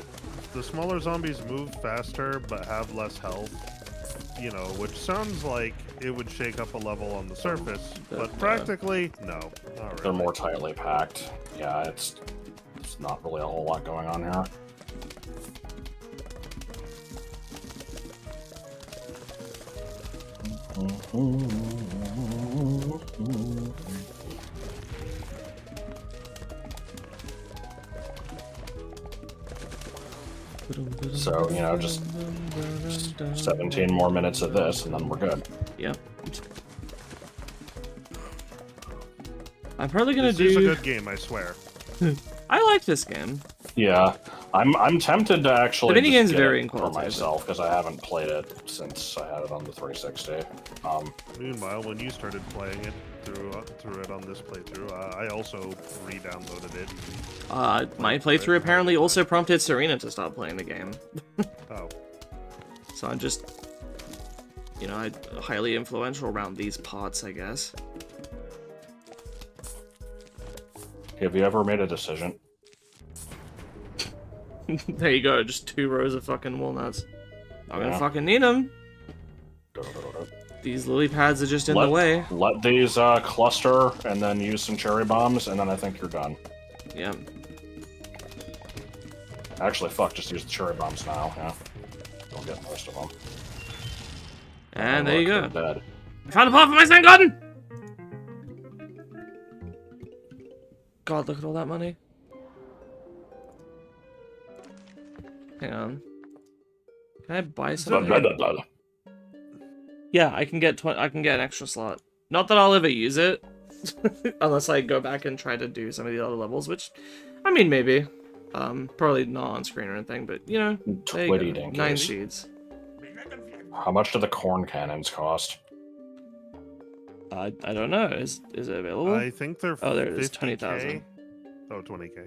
The smaller zombies move faster, but have less health. You know, which sounds like it would shake up a level on the surface, but practically, no. Not really. They're more tightly packed. Yeah, it's not really a whole lot going on here. So, you know, just 17 more minutes of this, and then we're good. Yep. I'm probably gonna This is a good game, I swear. I like this game. Yeah, I'm tempted to actually The minigame's just get very it for qualitative. myself because I haven't played it since I had it on the 360. Meanwhile, when you started playing it through it on this playthrough, I also re-downloaded it. My playthrough apparently also prompted Serena to stop playing the game. Oh. So I'm just, you know, highly influential around these parts, I guess. Have you ever made a decision? There you go, just 2 rows of fucking walnuts. I'm gonna Yeah. fucking need them. These lily pads are just in the way. Let these cluster, and then use some cherry bombs, and then I think you're done. Yep. Actually, fuck, just use the cherry bombs now, yeah. Don't get most of them. And there you go. They're dead. I found a part for my sand garden! God, look at all that money. Hang on. Can I buy something? Blah, blah, blah, blah. Yeah, I can get an extra slot. Not that I'll ever use it, unless I go back and try to do some of the other levels, which, I mean, maybe. Probably not on screen or anything, but you know, there you go. Twitty 9 dinkies. seeds. How much do the corn cannons cost? I don't know. Is it available? I think they're Oh, there it is. 50K. 20,000. Oh, 20K.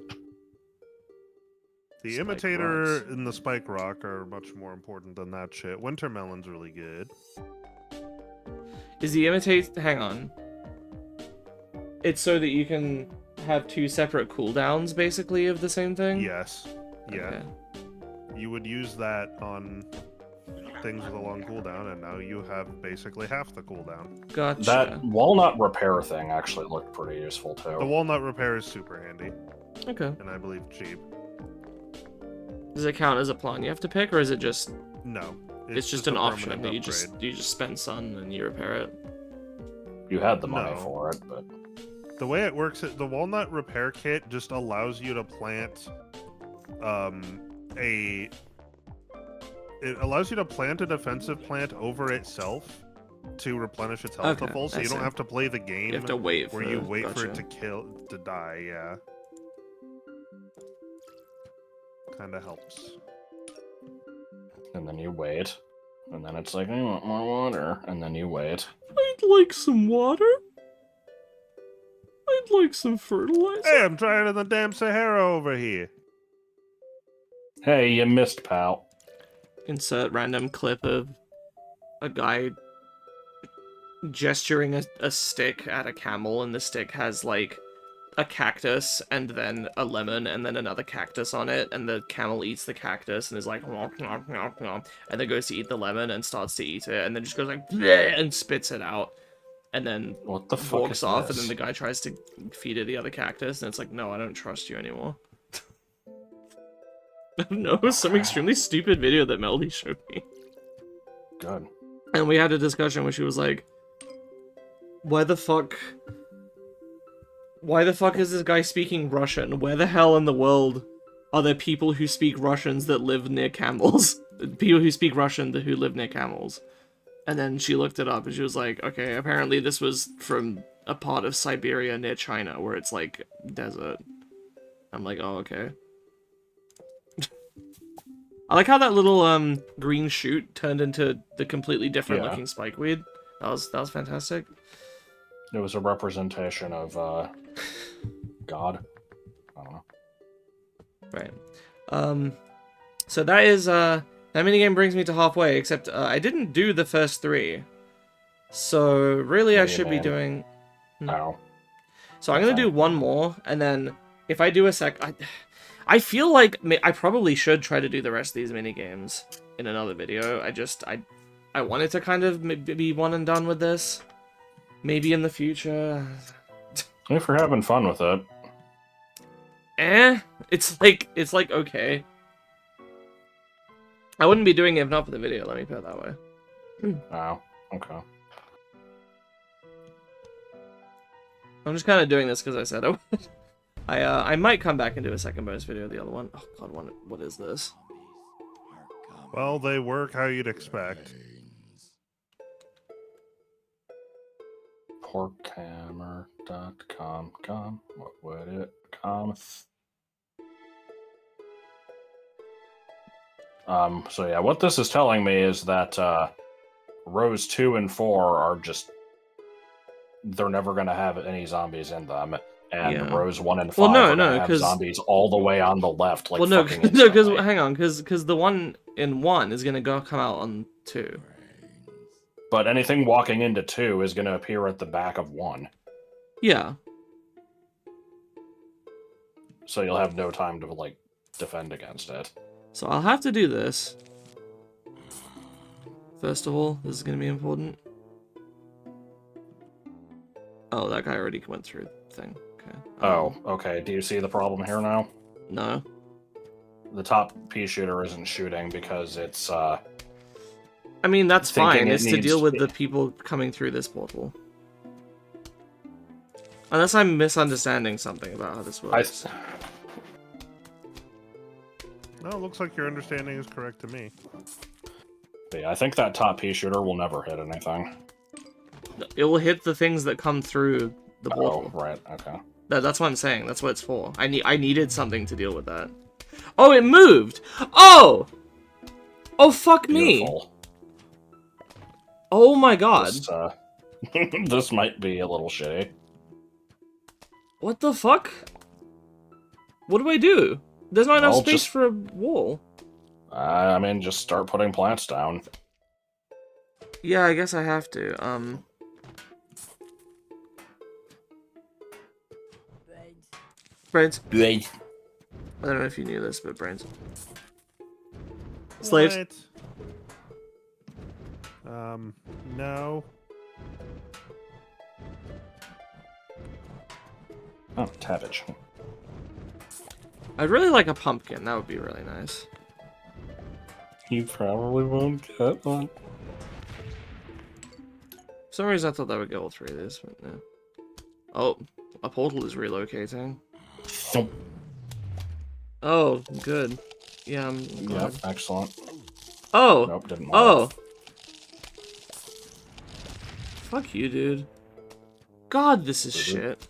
The Spike imitator rocks. and the spike rock are much more important than that shit. Wintermelon's really good. Is the imitate? Hang on. It's so that you can have 2 separate cooldowns, basically, of the same thing. Yes. Yeah. Okay. You would use that on things with a long cooldown, and now you have basically half the cooldown. Gotcha. That walnut repair thing actually looked pretty useful, too. The walnut repair is super handy, Okay. and I believe cheap. Does it count as a pawn you have to pick, or is it just? No. It's just a an option permanent that you upgrade. just spend sun and you repair it. You had the money No. for it, but... The way it works, the walnut repair kit just allows you to plant it allows you to plant a defensive plant over itself to replenish its health to Okay, full, so I you don't see. have to play the game You have to wait where for you wait for it gotcha. to die, yeah. Kinda helps. And then you wait. And then it's like, I want more water. And then you wait. I'd like some water. I'd like some fertilizer. Hey, I'm trying to the damn Sahara over here. Hey, you missed, pal. Insert random clip of a guy gesturing a stick at a camel, and the stick has like a cactus and then a lemon and then another cactus on it, and the camel eats the cactus and is like womp, womp, womp, womp, and then goes to eat the lemon and starts to eat it and then just goes like bleh, and spits it out and then What the fuck walks is off this? and then the guy tries to feed it the other cactus and it's like, no, I don't trust you anymore. No, it was some extremely stupid video that Melody showed me. Good. And we had a discussion where she was like, why the fuck is this guy speaking Russian? Where the hell in the world are there people who speak Russians that live near camels? People who speak Russian who live near camels. And then she looked it up and she was like, okay, apparently this was from a part of Siberia near China where it's like desert. I'm like, oh, okay. I like how that little green shoot turned into the completely different Yeah. looking spikeweed. That was fantastic. It was a representation of God. I don't know. Right. So that is that minigame brings me to halfway, except I didn't do the first 3. So really What I do you should be mean? doing Oh. So I'm gonna do one more, and then if I do a I feel like I probably should try to do the rest of these mini games in another video. I wanted to kind of be one and done with this, maybe in the future. If you're having fun with it. It's like okay. I wouldn't be doing it if not for the video. Let me put it that way. Oh, okay. I'm just kind of doing this because I said I would. I might come back and do a second bonus video of the other one. Oh god, what is this? Well, they work how you'd expect. Porkhammer.com. What would it come? So yeah, what this is telling me is that rows 2 and 4 are just they're never gonna have any zombies in them. And Yeah. rows 1 and 5 Well, no, are gonna no, have 'cause- zombies all the way on the left, like Well, no, fucking no, because instantly. hang on, because the one in 1 is gonna come out on 2. But anything walking into 2 is gonna appear at the back of 1. Yeah. So you'll have no time to like defend against it. So I'll have to do this. First of all, this is gonna be important. Oh, that guy already went through the thing. Okay. Oh, okay. Do you see the problem here now? No. The top pea shooter isn't shooting because it's I mean, that's thinking fine. it It's to needs- deal with the people coming through this portal. Unless I'm misunderstanding something about how this works. No, it looks like your understanding is correct to me. Yeah, I think that top pea shooter will never hit anything. It will hit the things that come through the Oh, portal. right, okay. That's what I'm saying. That's what it's for. I needed something to deal with that. Oh, it moved! Oh! Oh, fuck me! Beautiful. Oh my god. This, this might be a little shitty. What the fuck? What do I do? There's not enough Well, space just- for a wall. I mean, just start putting plants down. Yeah, I guess I have to. Brains. Great. I don't know if you knew this, but brains. Slaves. What? No. Oh, tabbage. I'd really like a pumpkin. That would be really nice. You probably won't get one. For some reason, I thought that would get all 3 of these, but no. Oh, a portal is relocating. Thump. Oh, good. Yeah, I'm glad. Yep, excellent. Oh! Nope, didn't Oh! work. Fuck you, dude. God, this is shit.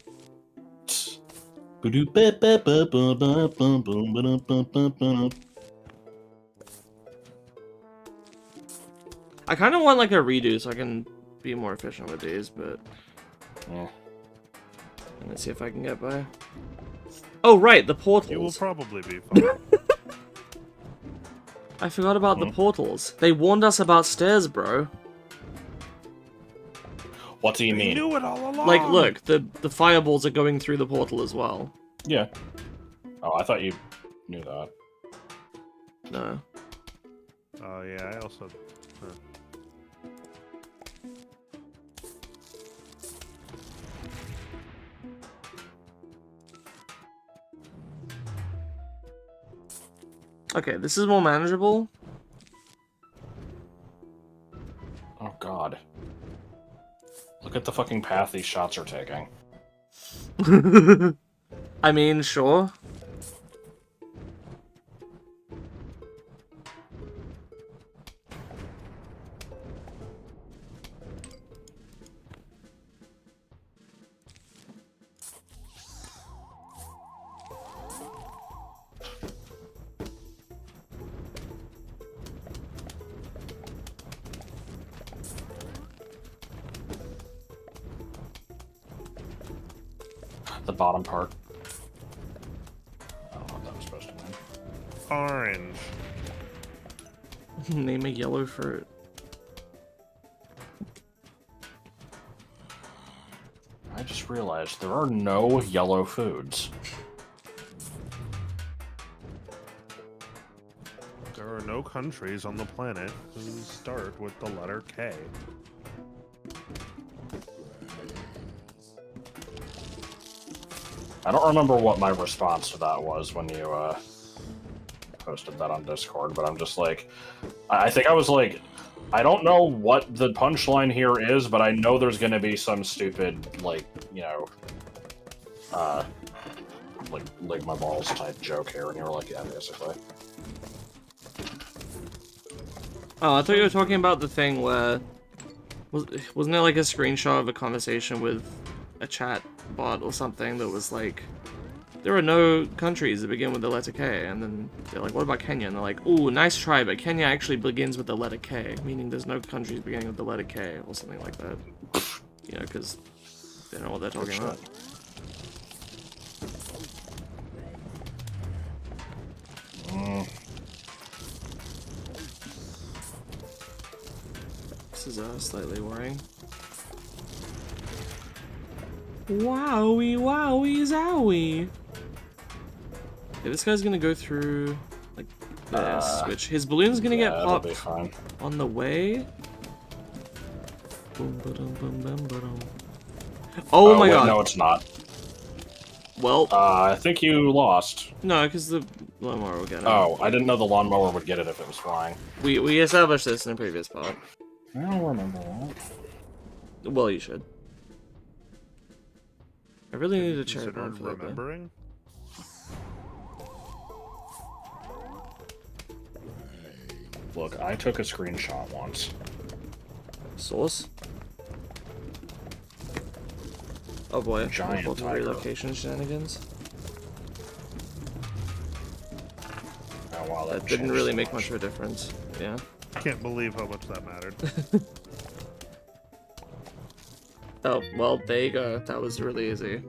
I kind of want like a redo so I can be more efficient with these, but Yeah. let's see if I can get by. Oh right, the You will portals. probably be fine. I forgot about the portals. They warned us about stairs, bro. What do you You mean? knew it all along. Like, look, the fireballs are going through the portal as well. Yeah. Oh, I thought you knew that. No. Oh yeah, I also. Okay, this is more manageable. Oh god. Look at the fucking path these shots are taking. I mean, sure. the bottom part. I don't know what that was supposed to mean. Orange. Name a yellow fruit. I just realized there are no yellow foods. There are no countries on the planet who start with the letter K. I don't remember what my response to that was when you posted that on Discord, but I'm just like, I think I was like, I don't know what the punchline here is, but I know there's going to be some stupid, like, you know, like my balls type joke here, and you were like, yeah, basically. Oh, I thought you were talking about the thing where... Wasn't there like a screenshot of a conversation with a chat bot or something that was like, there are no countries that begin with the letter K, and then they're like, what about Kenya? And they're like, ooh, nice try, but Kenya actually begins with the letter K, meaning there's no countries beginning with the letter K, or something like that. You know, because they don't know what they're talking about. This is slightly worrying. Wowie, wowie, zowie. Yeah, this guy's gonna go through like this, which his balloon's gonna get popped on the way. Boom, ba-dum, bum, bum, ba-dum. Oh my god! No, it's not. Well, I think you lost. No, because the lawnmower will get it. Oh, I didn't know the lawnmower would get it if it was flying. We established this in a previous part. I don't remember that. Well, you should. I really need a cherry bomb Considered for that. remembering? Look, I took a screenshot once. Source? Oh boy, Giant multiple tiger. relocation shenanigans. Oh wow, That didn't really make much of a difference. Yeah. I can't believe how much that mattered. Oh, well, there you go. That was really easy.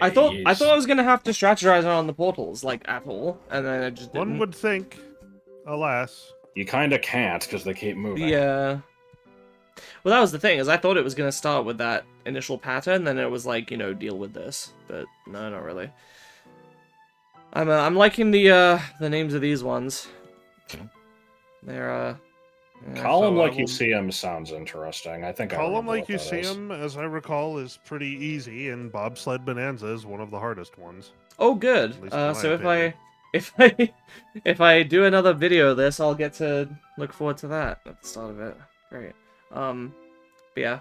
I thought I was gonna have to strategize on the portals, like, at all, and then I just didn't. One would think, alas. You kinda can't, because they keep moving. Yeah. Well, that was the thing, is I thought it was gonna start with that initial pattern, then it was like, you know, deal with this. But, no, not really. I'm liking the names of these ones. They're, Call 'em like you see 'em sounds interesting. I think Call I 'em like you what that see is. 'em, as I recall, is pretty easy, and Bobsled Bonanza is one of the hardest ones. Oh, good. At least in my So opinion. if I do another video of this, I'll get to look forward to that at the start of it. Great. But yeah.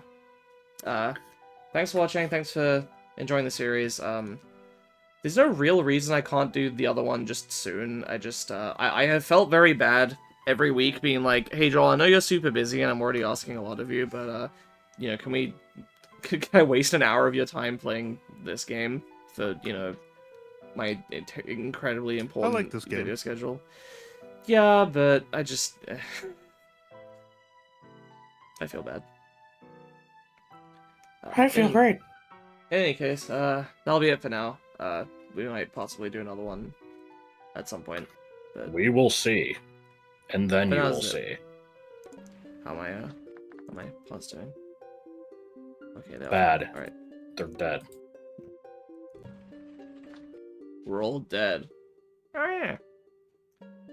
Thanks for watching. Thanks for enjoying the series. There's no real reason I can't do the other one just soon. I just I have felt very bad every week being like, hey Joel, I know you're super busy and I'm already asking a lot of you, but you know, can I waste an hour of your time playing this game for, you know, my incredibly important I like this game. video schedule? Yeah, but I just I feel bad. I feel great. In any case, that'll be it for now. We might possibly do another one at some point. But We will see. And then But you that will was see. it. How am I plus doing? Okay, that Bad. Alright. They're dead. We're all dead. Oh yeah.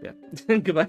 Yeah. Goodbye.